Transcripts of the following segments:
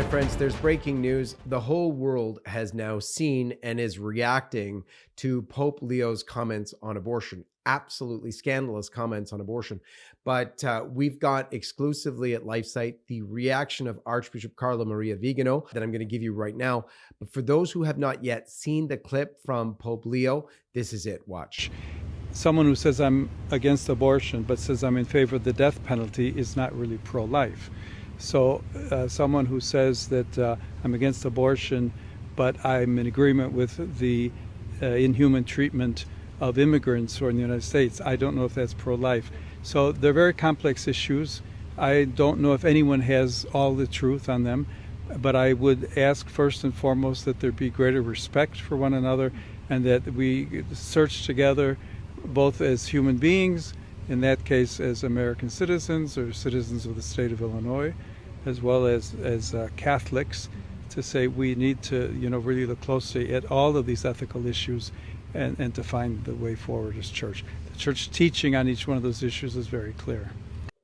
friends, there's breaking news. The whole world has now seen and is reacting to Pope Leo's comments on abortion. Absolutely scandalous comments on abortion. But we've got exclusively at LifeSite the reaction of Archbishop Cardinal Viganò that I'm going to give you right now. But for those who have not yet seen the clip from Pope Leo, this is it. Watch. Someone who says I'm against abortion but says I'm in favor of the death penalty is not really pro-life. So someone who says that I'm against abortion but I'm in agreement with the inhuman treatment of immigrants who are in the United States, I don't know if that's pro-life. So they're very complex issues. I don't know if anyone has all the truth on them, but I would ask first and foremost that there be greater respect for one another and that we search together both as human beings, in that case as American citizens or citizens of the state of Illinois, as well as Catholics, to say we need to really look closely at all of these ethical issues and to find the way forward as church. The church teaching on each one of those issues is very clear.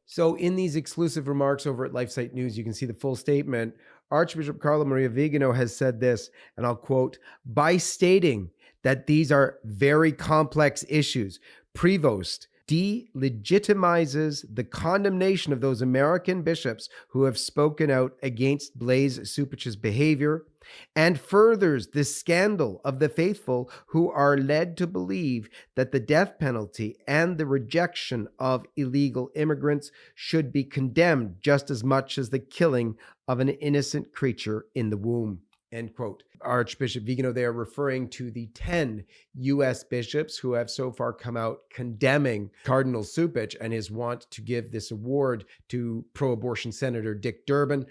So in these exclusive remarks over at LifeSite News, you can see the full statement. Archbishop Cardinal Viganò has said this, and I'll quote, "By stating that these are very complex issues, Prevost delegitimizes the condemnation of those American bishops who have spoken out against Blaise Cupich's behavior and furthers the scandal of the faithful who are led to believe that the death penalty and the rejection of illegal immigrants should be condemned just as much as the killing of an innocent creature in the womb." End quote. Archbishop Viganò, they are referring to the 10 U.S. bishops who have so far come out condemning Cardinal Cupich and his want to give this award to pro-abortion Senator Dick Durbin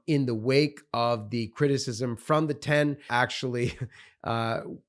in the wake of the criticism from the 10. Actually,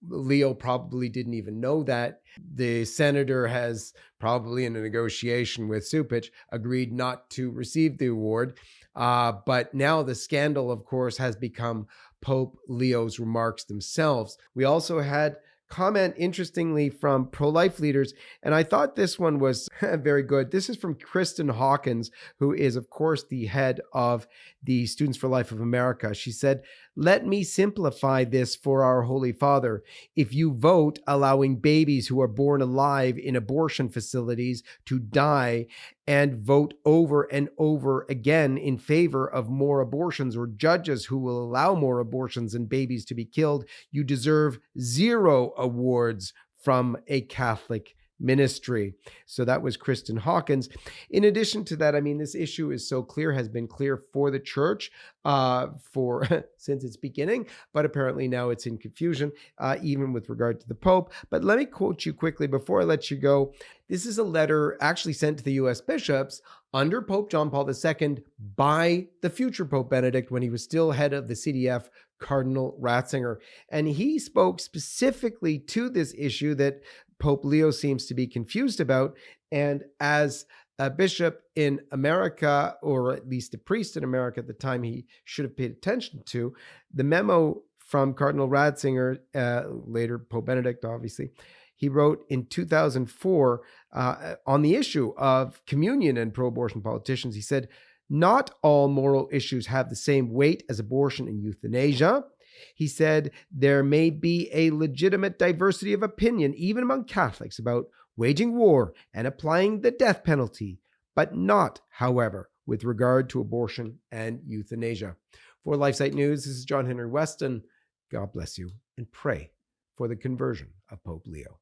Leo probably didn't even know that. The senator has probably in a negotiation with Cupich agreed not to receive the award. But now the scandal, of course, has become Pope Leo's remarks themselves. We also had comment, interestingly, from pro-life leaders, and I thought this one was very good. This is from Kristen Hawkins, who is, of course, the head of the Students for Life of America. She said, "Let me simplify this for our Holy Father. If you vote allowing babies who are born alive in abortion facilities to die and vote over and over again in favor of more abortions or judges who will allow more abortions and babies to be killed, you deserve 0 awards from a Catholic ministry." So that was Kristen Hawkins. In addition to that, I mean, this issue is so clear, has been clear for the church since its beginning, but apparently now it's in confusion, even with regard to the Pope. But let me quote you quickly before I let you go. This is a letter actually sent to the U.S. bishops under Pope John Paul II by the future Pope Benedict when he was still head of the CDF, Cardinal Ratzinger. And he spoke specifically to this issue that Pope Leo seems to be confused about. And as a bishop in America, or at least a priest in America at the time, he should have paid attention to the memo from Cardinal Ratzinger, later Pope Benedict, obviously. He wrote in 2004 on the issue of communion and pro-abortion politicians. He said, "Not all moral issues have the same weight as abortion and euthanasia." He said, "There may be a legitimate diversity of opinion, even among Catholics, about waging war and applying the death penalty, but not, however, with regard to abortion and euthanasia." For LifeSite News, this is John Henry Weston. God bless you, and pray for the conversion of Pope Leo.